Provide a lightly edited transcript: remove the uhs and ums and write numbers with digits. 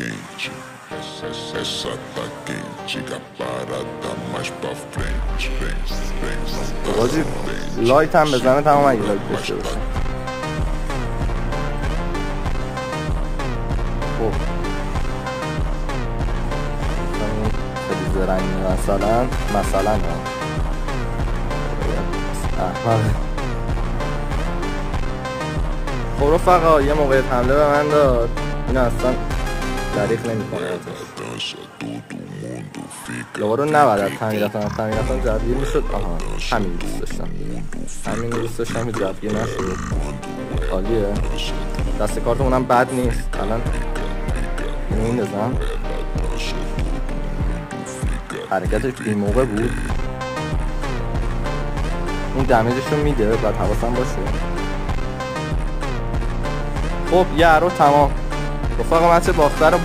quente, essa tá quente, a parada mais pra frente, بازی لایت هم بزنه تمام اگه لایت داشته باشه. خب خیلی زرنگی مثلا خب رفقا یه موقعیت حمله به من داد، اینو اصلا دریغ نمی کنه. دوباره نباید تعمیراتان جوگیر میشد. آها همین دوست داشتم که جوگیر نشد. عالیه، دست کارتمون هم بد نیست. الان این بزن، حرکتش بی موقع بود، اون دمیجش رو میده، باید حواسم باشه. خب یه رو تمام. رفاق مچه باخته رو